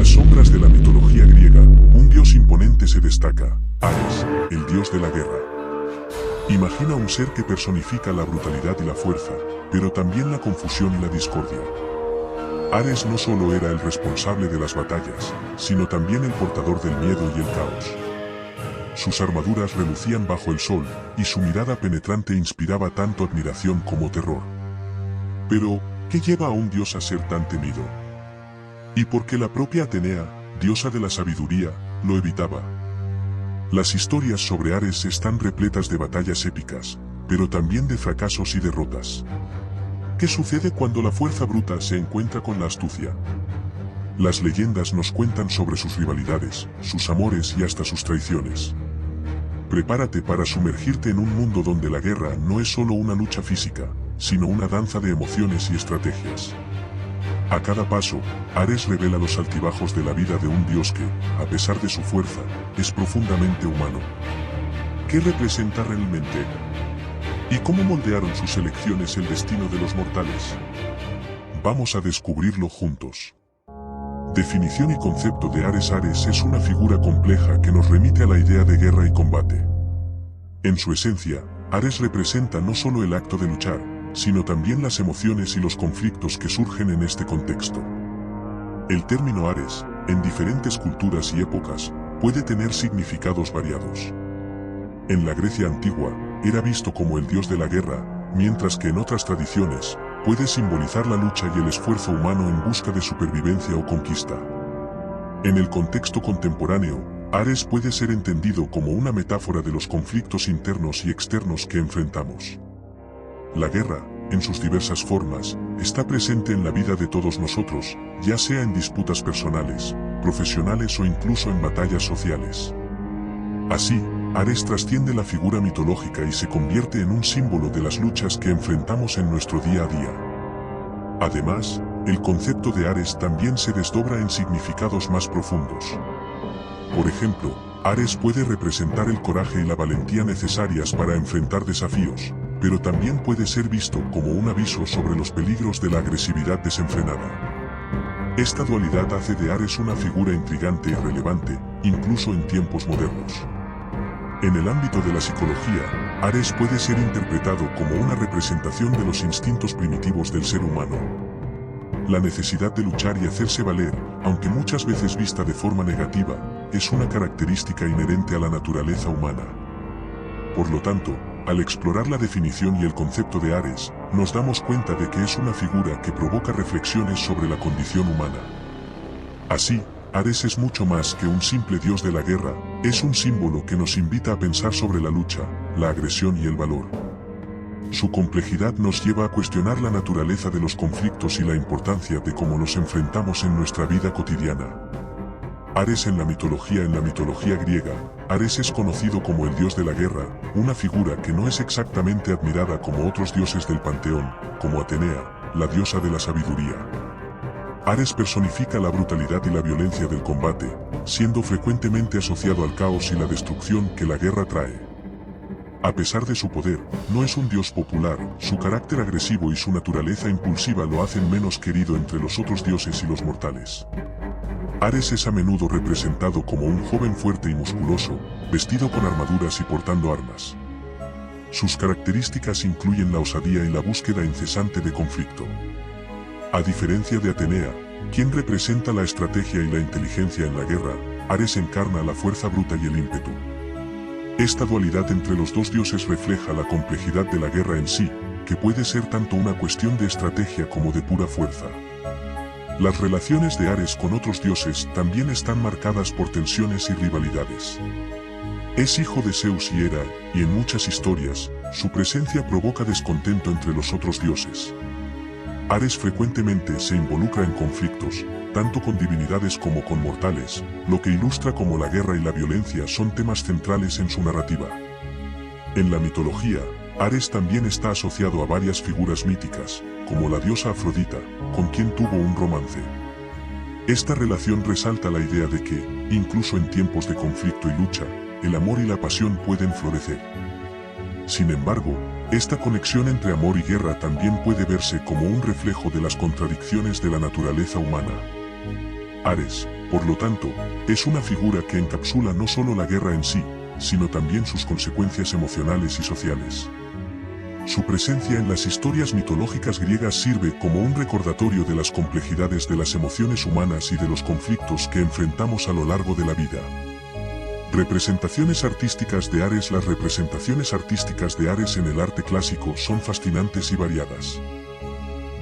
las sombras de la mitología griega, un dios imponente se destaca, Ares, el dios de la guerra. Imagina un ser que personifica la brutalidad y la fuerza, pero también la confusión y la discordia. Ares no solo era el responsable de las batallas, sino también el portador del miedo y el caos. Sus armaduras relucían bajo el sol, y su mirada penetrante inspiraba tanto admiración como terror. Pero, ¿qué lleva a un dios a ser tan temido? Y por qué la propia Atenea, diosa de la sabiduría, lo evitaba. Las historias sobre Ares están repletas de batallas épicas, pero también de fracasos y derrotas. ¿Qué sucede cuando la fuerza bruta se encuentra con la astucia? Las leyendas nos cuentan sobre sus rivalidades, sus amores y hasta sus traiciones. Prepárate para sumergirte en un mundo donde la guerra no es solo una lucha física, sino una danza de emociones y estrategias. A cada paso, Ares revela los altibajos de la vida de un dios que, a pesar de su fuerza, es profundamente humano. ¿Qué representa realmente? ¿Y cómo moldearon sus elecciones el destino de los mortales? Vamos a descubrirlo juntos. Definición y concepto de Ares. Ares es una figura compleja que nos remite a la idea de guerra y combate. En su esencia, Ares representa no solo el acto de luchar, sino también las emociones y los conflictos que surgen en este contexto. El término Ares, en diferentes culturas y épocas, puede tener significados variados. En la Grecia antigua, era visto como el dios de la guerra, mientras que en otras tradiciones, puede simbolizar la lucha y el esfuerzo humano en busca de supervivencia o conquista. En el contexto contemporáneo, Ares puede ser entendido como una metáfora de los conflictos internos y externos que enfrentamos. La guerra, en sus diversas formas, está presente en la vida de todos nosotros, ya sea en disputas personales, profesionales o incluso en batallas sociales. Así, Ares trasciende la figura mitológica y se convierte en un símbolo de las luchas que enfrentamos en nuestro día a día. Además, el concepto de Ares también se desdobra en significados más profundos. Por ejemplo, Ares puede representar el coraje y la valentía necesarias para enfrentar desafíos, pero también puede ser visto como un aviso sobre los peligros de la agresividad desenfrenada. Esta dualidad hace de Ares una figura intrigante y relevante, incluso en tiempos modernos. En el ámbito de la psicología, Ares puede ser interpretado como una representación de los instintos primitivos del ser humano. La necesidad de luchar y hacerse valer, aunque muchas veces vista de forma negativa, es una característica inherente a la naturaleza humana. Por lo tanto, al explorar la definición y el concepto de Ares, nos damos cuenta de que es una figura que provoca reflexiones sobre la condición humana. Así, Ares es mucho más que un simple dios de la guerra, es un símbolo que nos invita a pensar sobre la lucha, la agresión y el valor. Su complejidad nos lleva a cuestionar la naturaleza de los conflictos y la importancia de cómo nos enfrentamos en nuestra vida cotidiana. Ares en la mitología griega, Ares es conocido como el dios de la guerra, una figura que no es exactamente admirada como otros dioses del panteón, como Atenea, la diosa de la sabiduría. Ares personifica la brutalidad y la violencia del combate, siendo frecuentemente asociado al caos y la destrucción que la guerra trae. A pesar de su poder, no es un dios popular, su carácter agresivo y su naturaleza impulsiva lo hacen menos querido entre los otros dioses y los mortales. Ares es a menudo representado como un joven fuerte y musculoso, vestido con armaduras y portando armas. Sus características incluyen la osadía y la búsqueda incesante de conflicto. A diferencia de Atenea, quien representa la estrategia y la inteligencia en la guerra, Ares encarna la fuerza bruta y el ímpetu. Esta dualidad entre los dos dioses refleja la complejidad de la guerra en sí, que puede ser tanto una cuestión de estrategia como de pura fuerza. Las relaciones de Ares con otros dioses también están marcadas por tensiones y rivalidades. Es hijo de Zeus y Hera, y en muchas historias, su presencia provoca descontento entre los otros dioses. Ares frecuentemente se involucra en conflictos, tanto con divinidades como con mortales, lo que ilustra cómo la guerra y la violencia son temas centrales en su narrativa. En la mitología, Ares también está asociado a varias figuras míticas, como la diosa Afrodita, con quien tuvo un romance. Esta relación resalta la idea de que, incluso en tiempos de conflicto y lucha, el amor y la pasión pueden florecer. Sin embargo, esta conexión entre amor y guerra también puede verse como un reflejo de las contradicciones de la naturaleza humana. Ares, Por lo tanto, es una figura que encapsula no solo la guerra en sí, sino también sus consecuencias emocionales y sociales. Su presencia en las historias mitológicas griegas sirve como un recordatorio de las complejidades de las emociones humanas y de los conflictos que enfrentamos a lo largo de la vida. Representaciones artísticas de Ares. Las representaciones artísticas de Ares en el arte clásico son fascinantes y variadas.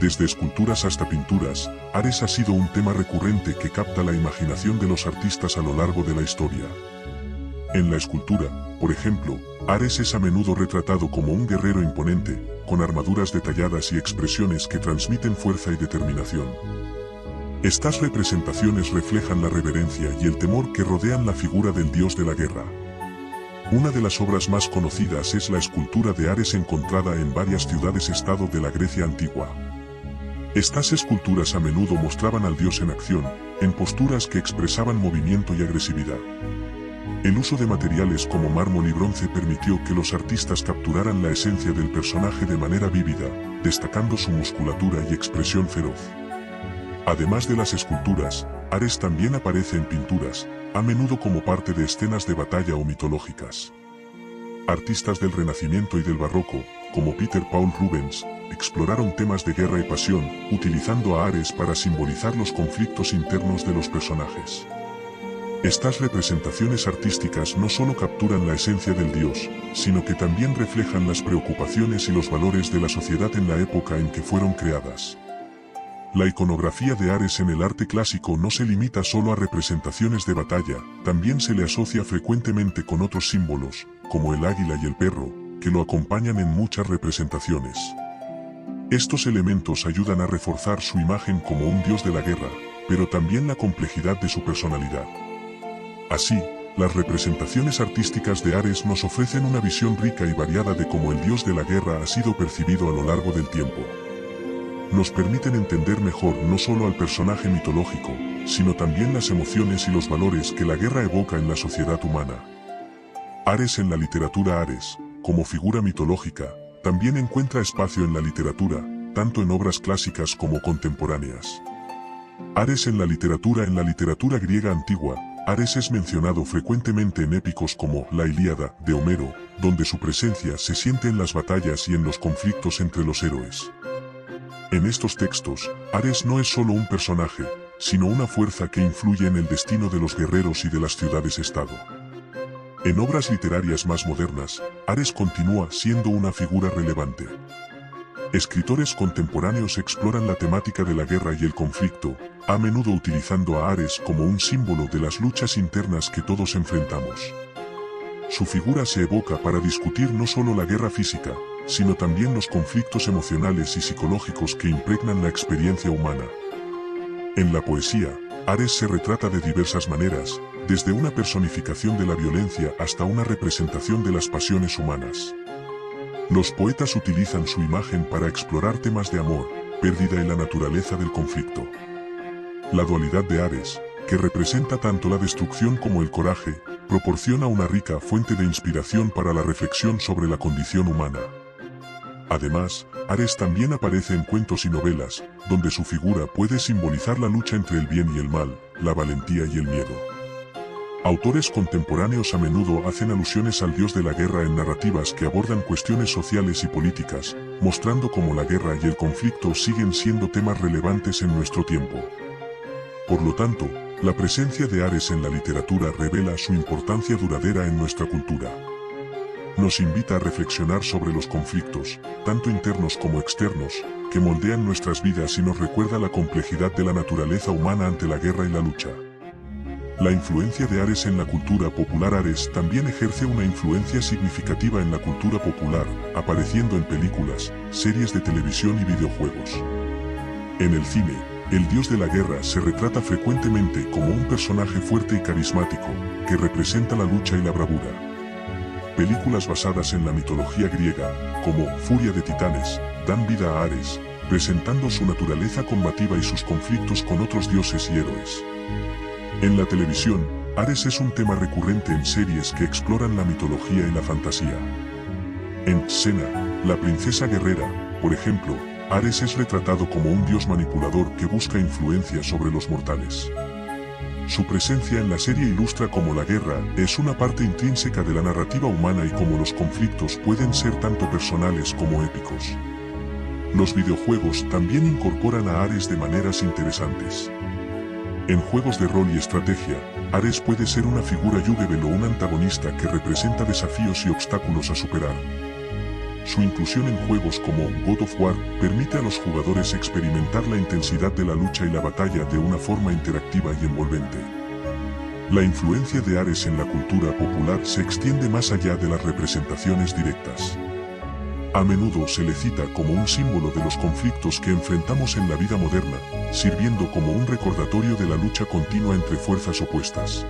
Desde esculturas hasta pinturas, Ares ha sido un tema recurrente que capta la imaginación de los artistas a lo largo de la historia. En la escultura, por ejemplo, Ares es a menudo retratado como un guerrero imponente, con armaduras detalladas y expresiones que transmiten fuerza y determinación. Estas representaciones reflejan la reverencia y el temor que rodean la figura del dios de la guerra. Una de las obras más conocidas es la escultura de Ares encontrada en varias ciudades-estado de la Grecia antigua. Estas esculturas a menudo mostraban al dios en acción, en posturas que expresaban movimiento y agresividad. El uso de materiales como mármol y bronce permitió que los artistas capturaran la esencia del personaje de manera vívida, destacando su musculatura y expresión feroz. Además de las esculturas, Ares también aparece en pinturas, a menudo como parte de escenas de batalla o mitológicas. Artistas del Renacimiento y del Barroco, como Peter Paul Rubens, exploraron temas de guerra y pasión, utilizando a Ares para simbolizar los conflictos internos de los personajes. Estas representaciones artísticas no solo capturan la esencia del dios, sino que también reflejan las preocupaciones y los valores de la sociedad en la época en que fueron creadas. La iconografía de Ares en el arte clásico no se limita solo a representaciones de batalla, también se le asocia frecuentemente con otros símbolos, como el águila y el perro, que lo acompañan en muchas representaciones. Estos elementos ayudan a reforzar su imagen como un dios de la guerra, pero también la complejidad de su personalidad. Así, las representaciones artísticas de Ares nos ofrecen una visión rica y variada de cómo el dios de la guerra ha sido percibido a lo largo del tiempo. Nos permiten entender mejor no solo al personaje mitológico, sino también las emociones y los valores que la guerra evoca en la sociedad humana. Ares en la literatura. Ares, como figura mitológica, también encuentra espacio en la literatura, tanto en obras clásicas como contemporáneas. Ares en la literatura. En la literatura griega antigua, Ares es mencionado frecuentemente en épicos como la Ilíada, de Homero, donde su presencia se siente en las batallas y en los conflictos entre los héroes. En estos textos, Ares no es solo un personaje, sino una fuerza que influye en el destino de los guerreros y de las ciudades-estado. En obras literarias más modernas, Ares continúa siendo una figura relevante. Escritores contemporáneos exploran la temática de la guerra y el conflicto, a menudo utilizando a Ares como un símbolo de las luchas internas que todos enfrentamos. Su figura se evoca para discutir no solo la guerra física, sino también los conflictos emocionales y psicológicos que impregnan la experiencia humana. En la poesía, Ares se retrata de diversas maneras, desde una personificación de la violencia hasta una representación de las pasiones humanas. Los poetas utilizan su imagen para explorar temas de amor, pérdida y la naturaleza del conflicto. La dualidad de Ares, que representa tanto la destrucción como el coraje, proporciona una rica fuente de inspiración para la reflexión sobre la condición humana. Además, Ares también aparece en cuentos y novelas, donde su figura puede simbolizar la lucha entre el bien y el mal, la valentía y el miedo. Autores contemporáneos a menudo hacen alusiones al dios de la guerra en narrativas que abordan cuestiones sociales y políticas, mostrando cómo la guerra y el conflicto siguen siendo temas relevantes en nuestro tiempo. Por lo tanto, la presencia de Ares en la literatura revela su importancia duradera en nuestra cultura. Nos invita a reflexionar sobre los conflictos, tanto internos como externos, que moldean nuestras vidas y nos recuerda la complejidad de la naturaleza humana ante la guerra y la lucha. La influencia de Ares en la cultura popular. Ares también ejerce una influencia significativa en la cultura popular, apareciendo en películas, series de televisión y videojuegos. En el cine, el dios de la guerra se retrata frecuentemente como un personaje fuerte y carismático, que representa la lucha y la bravura. Películas basadas en la mitología griega, como Furia de Titanes, dan vida a Ares, presentando su naturaleza combativa y sus conflictos con otros dioses y héroes. En la televisión, Ares es un tema recurrente en series que exploran la mitología y la fantasía. En Xena, la princesa guerrera, por ejemplo, Ares es retratado como un dios manipulador que busca influencia sobre los mortales. Su presencia en la serie ilustra cómo la guerra es una parte intrínseca de la narrativa humana y cómo los conflictos pueden ser tanto personales como épicos. Los videojuegos también incorporan a Ares de maneras interesantes. En juegos de rol y estrategia, Ares puede ser una figura jugable o un antagonista que representa desafíos y obstáculos a superar. Su inclusión en juegos como God of War permite a los jugadores experimentar la intensidad de la lucha y la batalla de una forma interactiva y envolvente. La influencia de Ares en la cultura popular se extiende más allá de las representaciones directas. A menudo se le cita como un símbolo de los conflictos que enfrentamos en la vida moderna, sirviendo como un recordatorio de la lucha continua entre fuerzas opuestas.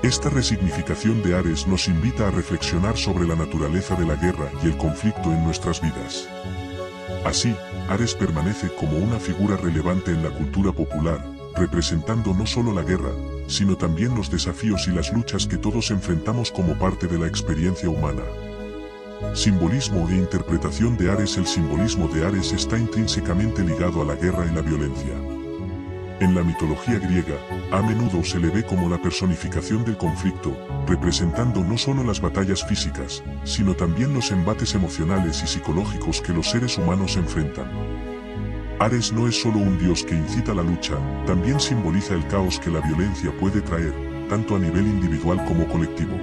Esta resignificación de Ares nos invita a reflexionar sobre la naturaleza de la guerra y el conflicto en nuestras vidas. Así, Ares permanece como una figura relevante en la cultura popular, representando no solo la guerra, sino también los desafíos y las luchas que todos enfrentamos como parte de la experiencia humana. Simbolismo e interpretación de Ares. El simbolismo de Ares está intrínsecamente ligado a la guerra y la violencia. En la mitología griega, a menudo se le ve como la personificación del conflicto, representando no solo las batallas físicas, sino también los embates emocionales y psicológicos que los seres humanos enfrentan. Ares no es solo un dios que incita la lucha, también simboliza el caos que la violencia puede traer, tanto a nivel individual como colectivo.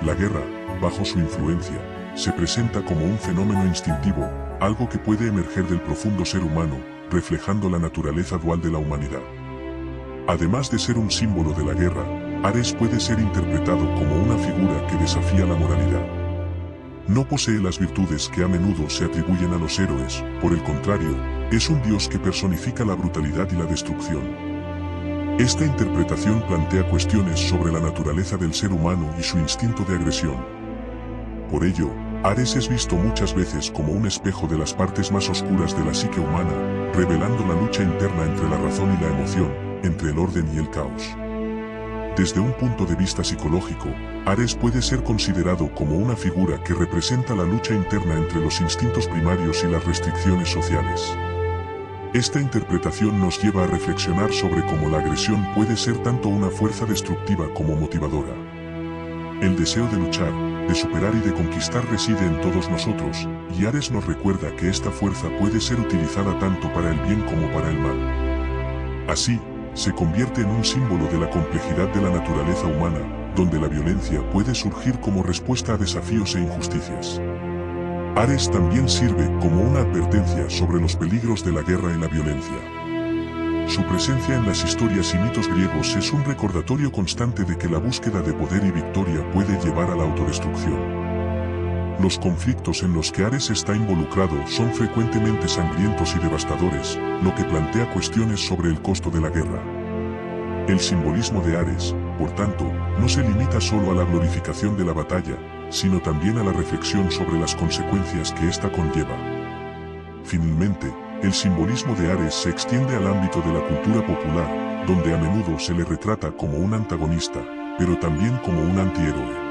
La guerra, bajo su influencia, se presenta como un fenómeno instintivo, algo que puede emerger del profundo ser humano, reflejando la naturaleza dual de la humanidad. Además de ser un símbolo de la guerra, Ares puede ser interpretado como una figura que desafía la moralidad. No posee las virtudes que a menudo se atribuyen a los héroes, por el contrario, es un dios que personifica la brutalidad y la destrucción. Esta interpretación plantea cuestiones sobre la naturaleza del ser humano y su instinto de agresión. Por ello, Ares es visto muchas veces como un espejo de las partes más oscuras de la psique humana, revelando la lucha interna entre la razón y la emoción, entre el orden y el caos. Desde un punto de vista psicológico, Ares puede ser considerado como una figura que representa la lucha interna entre los instintos primarios y las restricciones sociales. Esta interpretación nos lleva a reflexionar sobre cómo la agresión puede ser tanto una fuerza destructiva como motivadora. El deseo de luchar, de superar y de conquistar reside en todos nosotros, y Ares nos recuerda que esta fuerza puede ser utilizada tanto para el bien como para el mal. Así, se convierte en un símbolo de la complejidad de la naturaleza humana, donde la violencia puede surgir como respuesta a desafíos e injusticias. Ares también sirve como una advertencia sobre los peligros de la guerra y la violencia. Su presencia en las historias y mitos griegos es un recordatorio constante de que la búsqueda de poder y victoria puede llevar a la autodestrucción. Los conflictos en los que Ares está involucrado son frecuentemente sangrientos y devastadores, lo que plantea cuestiones sobre el costo de la guerra. El simbolismo de Ares, por tanto, no se limita solo a la glorificación de la batalla, sino también a la reflexión sobre las consecuencias que ésta conlleva. Finalmente, el simbolismo de Ares se extiende al ámbito de la cultura popular, donde a menudo se le retrata como un antagonista, pero también como un antihéroe.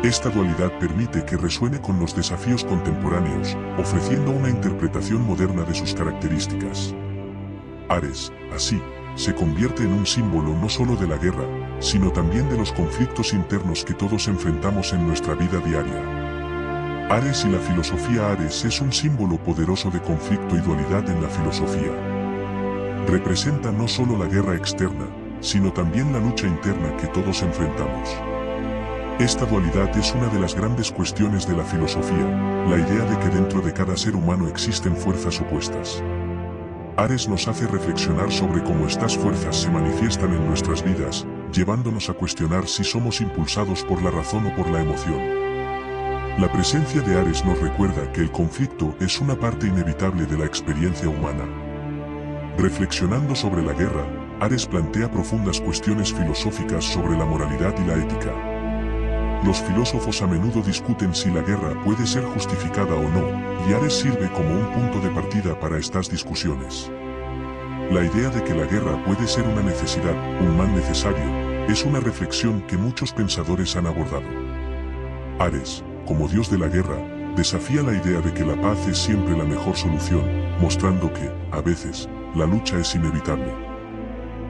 Esta dualidad permite que resuene con los desafíos contemporáneos, ofreciendo una interpretación moderna de sus características. Ares, así, se convierte en un símbolo no solo de la guerra, sino también de los conflictos internos que todos enfrentamos en nuestra vida diaria. Ares y la filosofía. Ares es un símbolo poderoso de conflicto y dualidad en la filosofía. Representa no solo la guerra externa, sino también la lucha interna que todos enfrentamos. Esta dualidad es una de las grandes cuestiones de la filosofía, la idea de que dentro de cada ser humano existen fuerzas opuestas. Ares nos hace reflexionar sobre cómo estas fuerzas se manifiestan en nuestras vidas, llevándonos a cuestionar si somos impulsados por la razón o por la emoción. La presencia de Ares nos recuerda que el conflicto es una parte inevitable de la experiencia humana. Reflexionando sobre la guerra, Ares plantea profundas cuestiones filosóficas sobre la moralidad y la ética. Los filósofos a menudo discuten si la guerra puede ser justificada o no, y Ares sirve como un punto de partida para estas discusiones. La idea de que la guerra puede ser una necesidad, un mal necesario, es una reflexión que muchos pensadores han abordado. Ares, como dios de la guerra, desafía la idea de que la paz es siempre la mejor solución, mostrando que, a veces, la lucha es inevitable.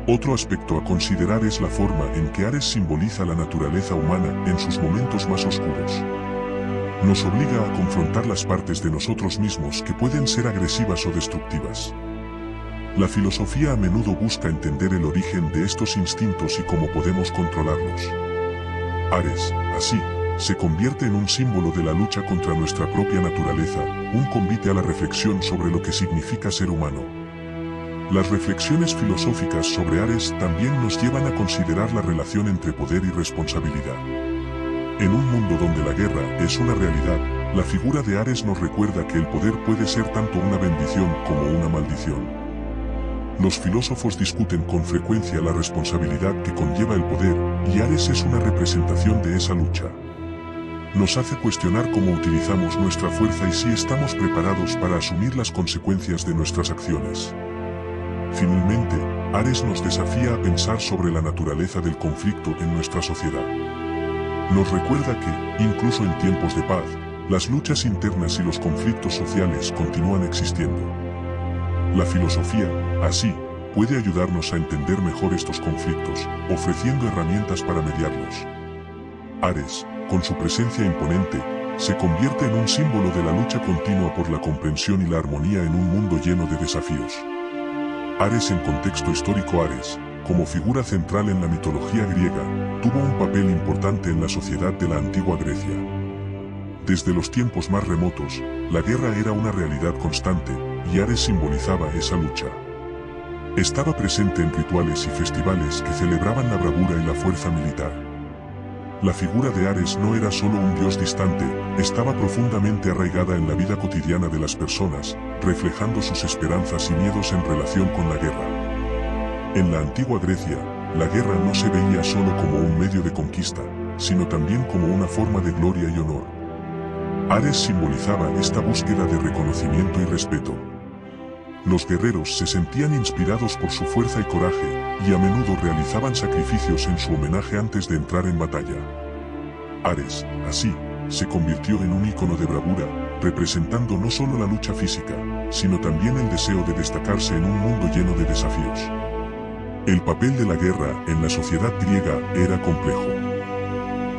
Otro aspecto a considerar es la forma en que Ares simboliza la naturaleza humana en sus momentos más oscuros. Nos obliga a confrontar las partes de nosotros mismos que pueden ser agresivas o destructivas. La filosofía a menudo busca entender el origen de estos instintos y cómo podemos controlarlos. Ares, así, se convierte en un símbolo de la lucha contra nuestra propia naturaleza, un convite a la reflexión sobre lo que significa ser humano. Las reflexiones filosóficas sobre Ares también nos llevan a considerar la relación entre poder y responsabilidad. En un mundo donde la guerra es una realidad, la figura de Ares nos recuerda que el poder puede ser tanto una bendición como una maldición. Los filósofos discuten con frecuencia la responsabilidad que conlleva el poder, y Ares es una representación de esa lucha. Nos hace cuestionar cómo utilizamos nuestra fuerza y si estamos preparados para asumir las consecuencias de nuestras acciones. Finalmente, Ares nos desafía a pensar sobre la naturaleza del conflicto en nuestra sociedad. Nos recuerda que, incluso en tiempos de paz, las luchas internas y los conflictos sociales continúan existiendo. La filosofía, así, puede ayudarnos a entender mejor estos conflictos, ofreciendo herramientas para mediarlos. Ares, con su presencia imponente, se convierte en un símbolo de la lucha continua por la comprensión y la armonía en un mundo lleno de desafíos. Ares en contexto histórico. Ares, como figura central en la mitología griega, tuvo un papel importante en la sociedad de la antigua Grecia. Desde los tiempos más remotos, la guerra era una realidad constante, y Ares simbolizaba esa lucha. Estaba presente en rituales y festivales que celebraban la bravura y la fuerza militar. La figura de Ares no era solo un dios distante, estaba profundamente arraigada en la vida cotidiana de las personas, reflejando sus esperanzas y miedos en relación con la guerra. En la antigua Grecia, la guerra no se veía solo como un medio de conquista, sino también como una forma de gloria y honor. Ares simbolizaba esta búsqueda de reconocimiento y respeto. Los guerreros se sentían inspirados por su fuerza y coraje, y a menudo realizaban sacrificios en su homenaje antes de entrar en batalla. Ares, así, se convirtió en un ícono de bravura, representando no solo la lucha física, sino también el deseo de destacarse en un mundo lleno de desafíos. El papel de la guerra en la sociedad griega era complejo.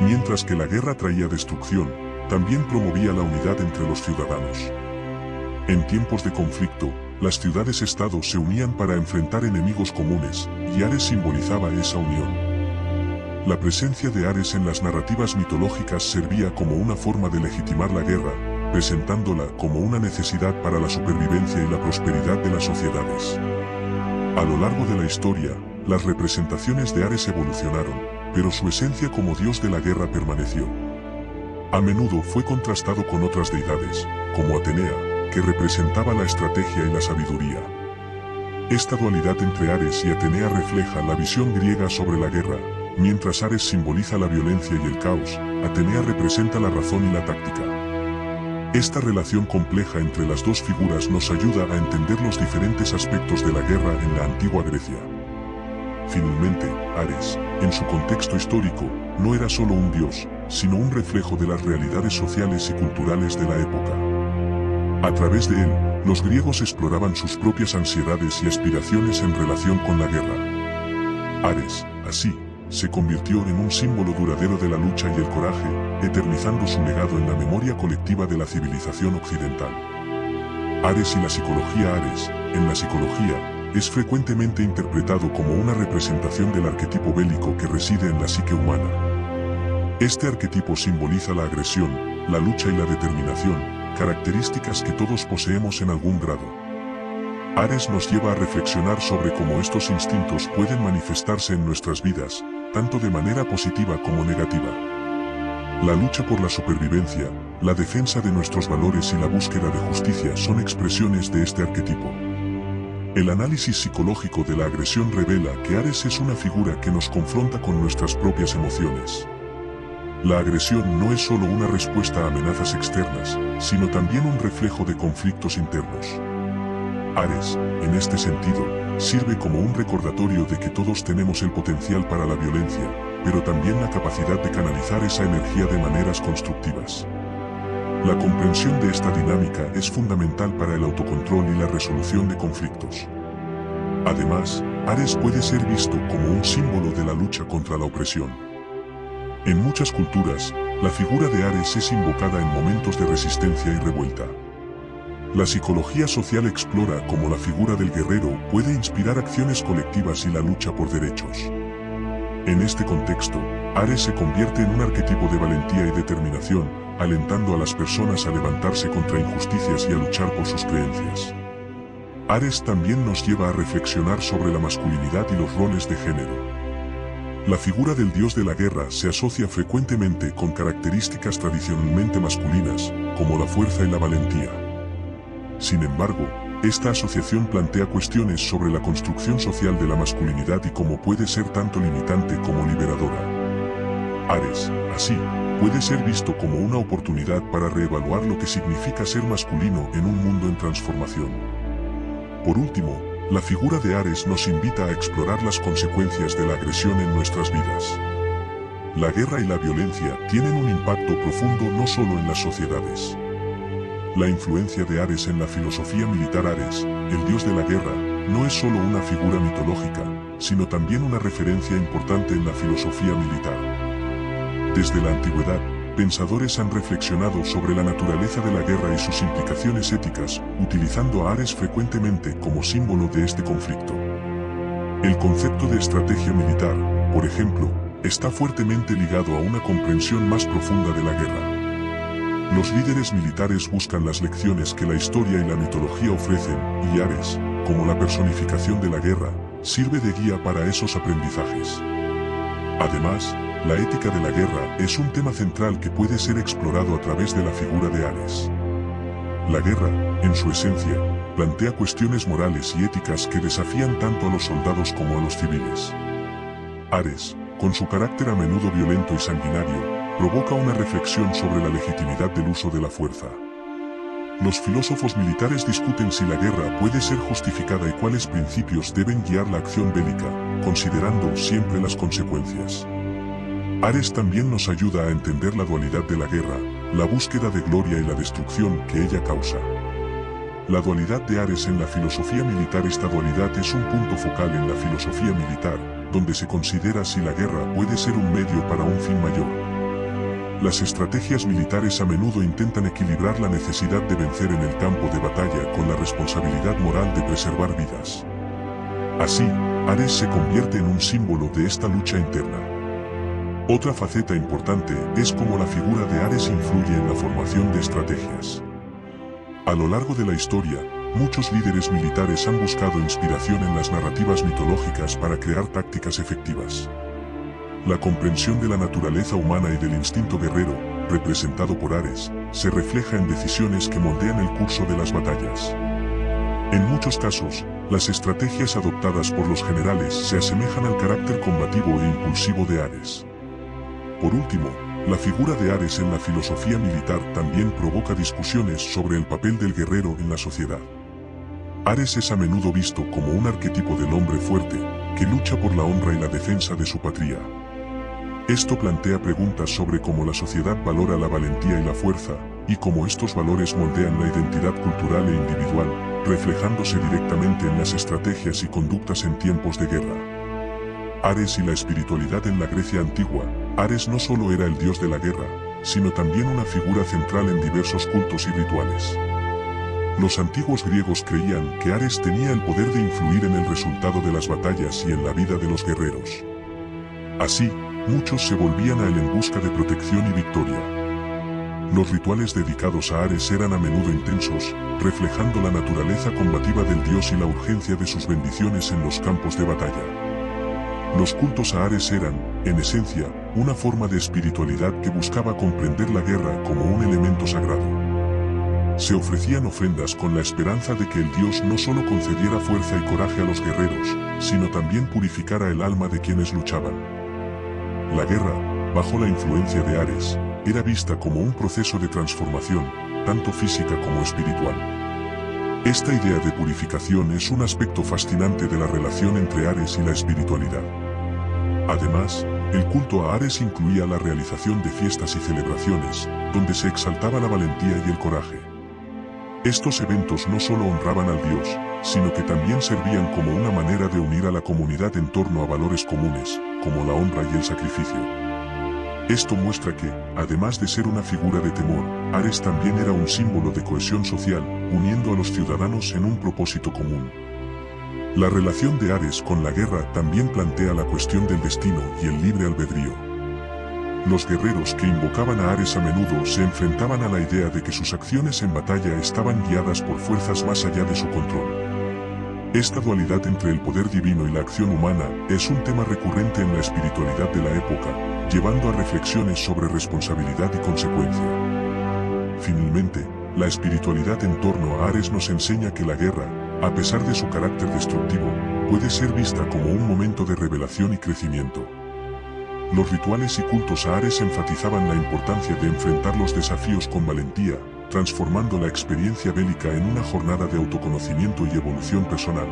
Mientras que la guerra traía destrucción, también promovía la unidad entre los ciudadanos. En tiempos de conflicto, las ciudades-estados se unían para enfrentar enemigos comunes, y Ares simbolizaba esa unión. La presencia de Ares en las narrativas mitológicas servía como una forma de legitimar la guerra, presentándola como una necesidad para la supervivencia y la prosperidad de las sociedades. A lo largo de la historia, las representaciones de Ares evolucionaron, pero su esencia como dios de la guerra permaneció. A menudo fue contrastado con otras deidades, como Atenea, que representaba la estrategia y la sabiduría. Esta dualidad entre Ares y Atenea refleja la visión griega sobre la guerra. Mientras Ares simboliza la violencia y el caos, Atenea representa la razón y la táctica. Esta relación compleja entre las dos figuras nos ayuda a entender los diferentes aspectos de la guerra en la antigua Grecia. Finalmente, Ares, en su contexto histórico, no era solo un dios, sino un reflejo de las realidades sociales y culturales de la época. A través de él, los griegos exploraban sus propias ansiedades y aspiraciones en relación con la guerra. Ares, así, se convirtió en un símbolo duradero de la lucha y el coraje, eternizando su legado en la memoria colectiva de la civilización occidental. Ares y la psicología. Ares, en la psicología, es frecuentemente interpretado como una representación del arquetipo bélico que reside en la psique humana. Este arquetipo simboliza la agresión, la lucha y la determinación, características que todos poseemos en algún grado. Ares nos lleva a reflexionar sobre cómo estos instintos pueden manifestarse en nuestras vidas, tanto de manera positiva como negativa. La lucha por la supervivencia, la defensa de nuestros valores y la búsqueda de justicia son expresiones de este arquetipo. El análisis psicológico de la agresión revela que Ares es una figura que nos confronta con nuestras propias emociones. La agresión no es solo una respuesta a amenazas externas, sino también un reflejo de conflictos internos. Ares, en este sentido, sirve como un recordatorio de que todos tenemos el potencial para la violencia, pero también la capacidad de canalizar esa energía de maneras constructivas. La comprensión de esta dinámica es fundamental para el autocontrol y la resolución de conflictos. Además, Ares puede ser visto como un símbolo de la lucha contra la opresión. En muchas culturas, la figura de Ares es invocada en momentos de resistencia y revuelta. La psicología social explora cómo la figura del guerrero puede inspirar acciones colectivas y la lucha por derechos. En este contexto, Ares se convierte en un arquetipo de valentía y determinación, alentando a las personas a levantarse contra injusticias y a luchar por sus creencias. Ares también nos lleva a reflexionar sobre la masculinidad y los roles de género. La figura del dios de la guerra se asocia frecuentemente con características tradicionalmente masculinas, como la fuerza y la valentía. Sin embargo, esta asociación plantea cuestiones sobre la construcción social de la masculinidad y cómo puede ser tanto limitante como liberadora. Ares, así, puede ser visto como una oportunidad para reevaluar lo que significa ser masculino en un mundo en transformación. Por último, la figura de Ares nos invita a explorar las consecuencias de la agresión en nuestras vidas. La guerra y la violencia tienen un impacto profundo no solo en las sociedades. La influencia de Ares en la filosofía militar. Ares, el dios de la guerra, no es solo una figura mitológica, sino también una referencia importante en la filosofía militar. Desde la antigüedad, pensadores han reflexionado sobre la naturaleza de la guerra y sus implicaciones éticas, utilizando a Ares frecuentemente como símbolo de este conflicto. El concepto de estrategia militar, por ejemplo, está fuertemente ligado a una comprensión más profunda de la guerra. Los líderes militares buscan las lecciones que la historia y la mitología ofrecen, y Ares, como la personificación de la guerra, sirve de guía para esos aprendizajes. Además, la ética de la guerra es un tema central que puede ser explorado a través de la figura de Ares. La guerra, en su esencia, plantea cuestiones morales y éticas que desafían tanto a los soldados como a los civiles. Ares, con su carácter a menudo violento y sanguinario, provoca una reflexión sobre la legitimidad del uso de la fuerza. Los filósofos militares discuten si la guerra puede ser justificada y cuáles principios deben guiar la acción bélica, considerando siempre las consecuencias. Ares también nos ayuda a entender la dualidad de la guerra, la búsqueda de gloria y la destrucción que ella causa. La dualidad de Ares en la filosofía militar. Esta dualidad es un punto focal en la filosofía militar, donde se considera si la guerra puede ser un medio para un fin mayor. Las estrategias militares a menudo intentan equilibrar la necesidad de vencer en el campo de batalla con la responsabilidad moral de preservar vidas. Así, Ares se convierte en un símbolo de esta lucha interna. Otra faceta importante es cómo la figura de Ares influye en la formación de estrategias. A lo largo de la historia, muchos líderes militares han buscado inspiración en las narrativas mitológicas para crear tácticas efectivas. La comprensión de la naturaleza humana y del instinto guerrero, representado por Ares, se refleja en decisiones que moldean el curso de las batallas. En muchos casos, las estrategias adoptadas por los generales se asemejan al carácter combativo e impulsivo de Ares. Por último, la figura de Ares en la filosofía militar también provoca discusiones sobre el papel del guerrero en la sociedad. Ares es a menudo visto como un arquetipo del hombre fuerte, que lucha por la honra y la defensa de su patria. Esto plantea preguntas sobre cómo la sociedad valora la valentía y la fuerza, y cómo estos valores moldean la identidad cultural e individual, reflejándose directamente en las estrategias y conductas en tiempos de guerra. Ares y la espiritualidad. En la Grecia antigua, Ares no solo era el dios de la guerra, sino también una figura central en diversos cultos y rituales. Los antiguos griegos creían que Ares tenía el poder de influir en el resultado de las batallas y en la vida de los guerreros. Así, muchos se volvían a él en busca de protección y victoria. Los rituales dedicados a Ares eran a menudo intensos, reflejando la naturaleza combativa del dios y la urgencia de sus bendiciones en los campos de batalla. Los cultos a Ares eran, en esencia, una forma de espiritualidad que buscaba comprender la guerra como un elemento sagrado. Se ofrecían ofrendas con la esperanza de que el dios no solo concediera fuerza y coraje a los guerreros, sino también purificara el alma de quienes luchaban. La guerra, bajo la influencia de Ares, era vista como un proceso de transformación, tanto física como espiritual. Esta idea de purificación es un aspecto fascinante de la relación entre Ares y la espiritualidad. Además, el culto a Ares incluía la realización de fiestas y celebraciones, donde se exaltaba la valentía y el coraje. Estos eventos no solo honraban al dios, sino que también servían como una manera de unir a la comunidad en torno a valores comunes, como la honra y el sacrificio. Esto muestra que, además de ser una figura de temor, Ares también era un símbolo de cohesión social, uniendo a los ciudadanos en un propósito común. La relación de Ares con la guerra también plantea la cuestión del destino y el libre albedrío. Los guerreros que invocaban a Ares a menudo se enfrentaban a la idea de que sus acciones en batalla estaban guiadas por fuerzas más allá de su control. Esta dualidad entre el poder divino y la acción humana es un tema recurrente en la espiritualidad de la época, llevando a reflexiones sobre responsabilidad y consecuencia. Finalmente, la espiritualidad en torno a Ares nos enseña que la guerra, a pesar de su carácter destructivo, puede ser vista como un momento de revelación y crecimiento. Los rituales y cultos a Ares enfatizaban la importancia de enfrentar los desafíos con valentía, transformando la experiencia bélica en una jornada de autoconocimiento y evolución personal.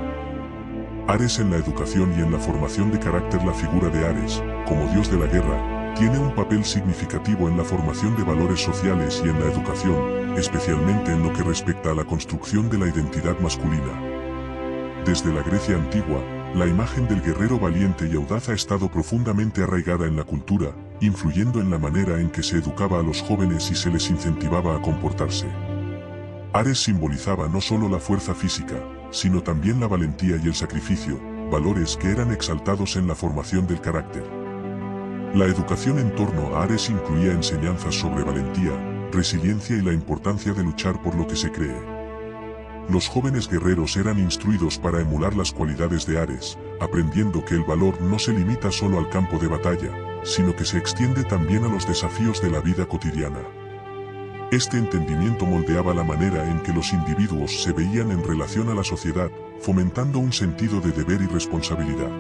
Ares en la educación y en la formación de carácter. La figura de Ares, como dios de la guerra, tiene un papel significativo en la formación de valores sociales y en la educación, especialmente en lo que respecta a la construcción de la identidad masculina. Desde la Grecia antigua, la imagen del guerrero valiente y audaz ha estado profundamente arraigada en la cultura, influyendo en la manera en que se educaba a los jóvenes y se les incentivaba a comportarse. Ares simbolizaba no solo la fuerza física, sino también la valentía y el sacrificio, valores que eran exaltados en la formación del carácter. La educación en torno a Ares incluía enseñanzas sobre valentía, resiliencia y la importancia de luchar por lo que se cree. Los jóvenes guerreros eran instruidos para emular las cualidades de Ares, aprendiendo que el valor no se limita solo al campo de batalla, sino que se extiende también a los desafíos de la vida cotidiana. Este entendimiento moldeaba la manera en que los individuos se veían en relación a la sociedad, fomentando un sentido de deber y responsabilidad.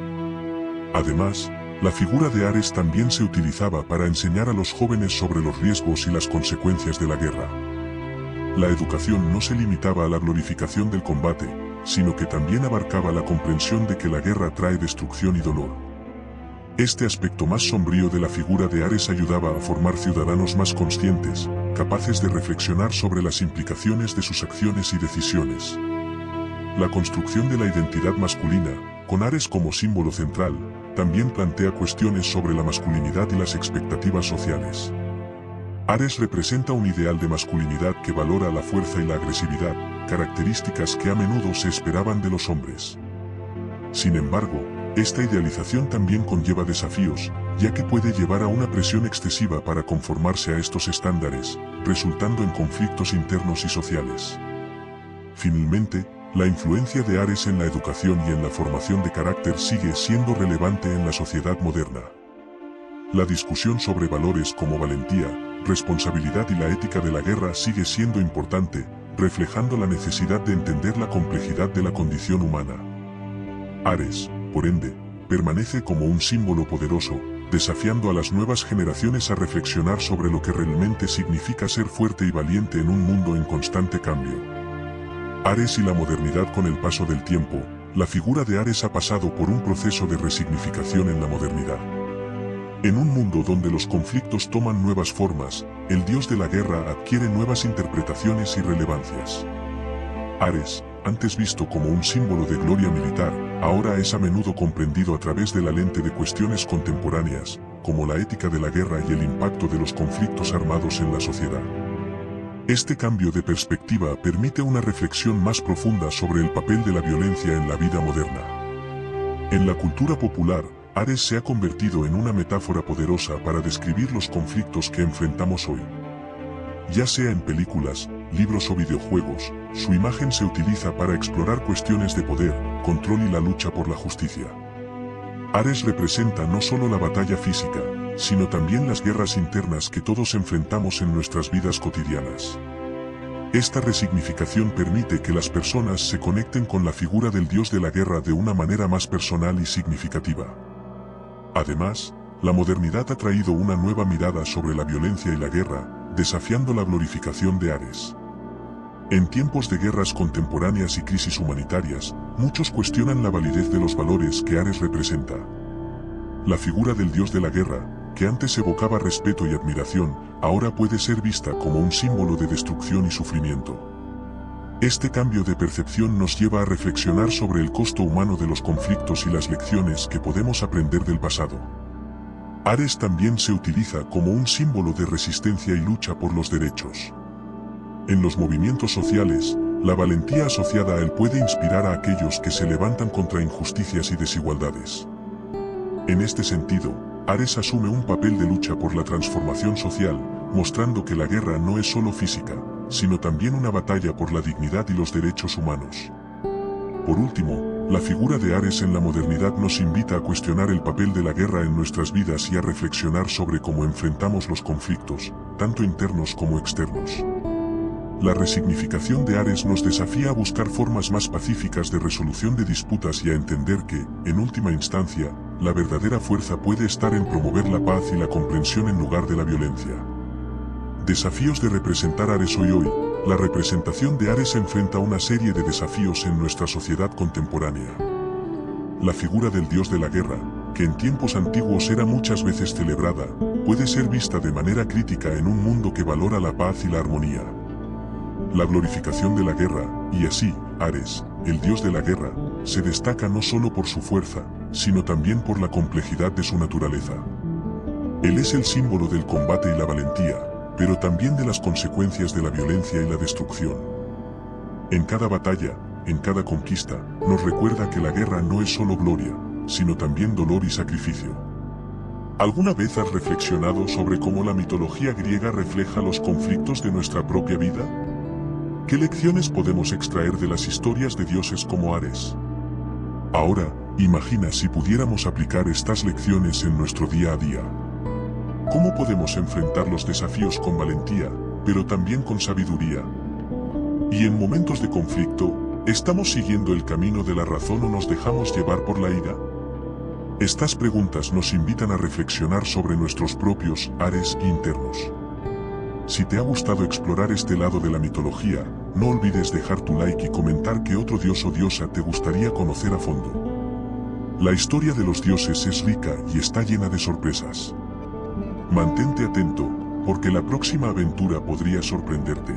Además, la figura de Ares también se utilizaba para enseñar a los jóvenes sobre los riesgos y las consecuencias de la guerra. La educación no se limitaba a la glorificación del combate, sino que también abarcaba la comprensión de que la guerra trae destrucción y dolor. Este aspecto más sombrío de la figura de Ares ayudaba a formar ciudadanos más conscientes, capaces de reflexionar sobre las implicaciones de sus acciones y decisiones. La construcción de la identidad masculina, con Ares como símbolo central, también plantea cuestiones sobre la masculinidad y las expectativas sociales. Ares representa un ideal de masculinidad que valora la fuerza y la agresividad, características que a menudo se esperaban de los hombres. Sin embargo, esta idealización también conlleva desafíos, ya que puede llevar a una presión excesiva para conformarse a estos estándares, resultando en conflictos internos y sociales. Finalmente, la influencia de Ares en la educación y en la formación de carácter sigue siendo relevante en la sociedad moderna. La discusión sobre valores como valentía, responsabilidad y la ética de la guerra sigue siendo importante, reflejando la necesidad de entender la complejidad de la condición humana. Ares, por ende, permanece como un símbolo poderoso, desafiando a las nuevas generaciones a reflexionar sobre lo que realmente significa ser fuerte y valiente en un mundo en constante cambio. Ares y la modernidad. Con el paso del tiempo, la figura de Ares ha pasado por un proceso de resignificación en la modernidad. En un mundo donde los conflictos toman nuevas formas, el dios de la guerra adquiere nuevas interpretaciones y relevancias. Ares, antes visto como un símbolo de gloria militar, ahora es a menudo comprendido a través de la lente de cuestiones contemporáneas, como la ética de la guerra y el impacto de los conflictos armados en la sociedad. Este cambio de perspectiva permite una reflexión más profunda sobre el papel de la violencia en la vida moderna. En la cultura popular, Ares se ha convertido en una metáfora poderosa para describir los conflictos que enfrentamos hoy. Ya sea en películas, libros o videojuegos, su imagen se utiliza para explorar cuestiones de poder, control y la lucha por la justicia. Ares representa no solo la batalla física, sino también las guerras internas que todos enfrentamos en nuestras vidas cotidianas. Esta resignificación permite que las personas se conecten con la figura del dios de la guerra de una manera más personal y significativa. Además, la modernidad ha traído una nueva mirada sobre la violencia y la guerra, desafiando la glorificación de Ares. En tiempos de guerras contemporáneas y crisis humanitarias, muchos cuestionan la validez de los valores que Ares representa. La figura del dios de la guerra, que antes evocaba respeto y admiración, ahora puede ser vista como un símbolo de destrucción y sufrimiento. Este cambio de percepción nos lleva a reflexionar sobre el costo humano de los conflictos y las lecciones que podemos aprender del pasado. Ares también se utiliza como un símbolo de resistencia y lucha por los derechos. En los movimientos sociales, la valentía asociada a él puede inspirar a aquellos que se levantan contra injusticias y desigualdades. En este sentido, Ares asume un papel de lucha por la transformación social, mostrando que la guerra no es solo física, sino también una batalla por la dignidad y los derechos humanos. Por último, la figura de Ares en la modernidad nos invita a cuestionar el papel de la guerra en nuestras vidas y a reflexionar sobre cómo enfrentamos los conflictos, tanto internos como externos. La resignificación de Ares nos desafía a buscar formas más pacíficas de resolución de disputas y a entender que, en última instancia, la verdadera fuerza puede estar en promover la paz y la comprensión en lugar de la violencia. Desafíos de representar Ares hoy. La representación de Ares enfrenta una serie de desafíos en nuestra sociedad contemporánea. La figura del dios de la guerra, que en tiempos antiguos era muchas veces celebrada, puede ser vista de manera crítica en un mundo que valora la paz y la armonía. La glorificación de la guerra, y así, Ares, el dios de la guerra, se destaca no solo por su fuerza, sino también por la complejidad de su naturaleza. Él es el símbolo del combate y la valentía, pero también de las consecuencias de la violencia y la destrucción. En cada batalla, en cada conquista, nos recuerda que la guerra no es solo gloria, sino también dolor y sacrificio. ¿Alguna vez has reflexionado sobre cómo la mitología griega refleja los conflictos de nuestra propia vida? ¿Qué lecciones podemos extraer de las historias de dioses como Ares? Ahora, imagina si pudiéramos aplicar estas lecciones en nuestro día a día. ¿Cómo podemos enfrentar los desafíos con valentía, pero también con sabiduría? Y en momentos de conflicto, ¿estamos siguiendo el camino de la razón o nos dejamos llevar por la ira? Estas preguntas nos invitan a reflexionar sobre nuestros propios Ares internos. Si te ha gustado explorar este lado de la mitología, no olvides dejar tu like y comentar qué otro dios o diosa te gustaría conocer a fondo. La historia de los dioses es rica y está llena de sorpresas. Mantente atento, porque la próxima aventura podría sorprenderte.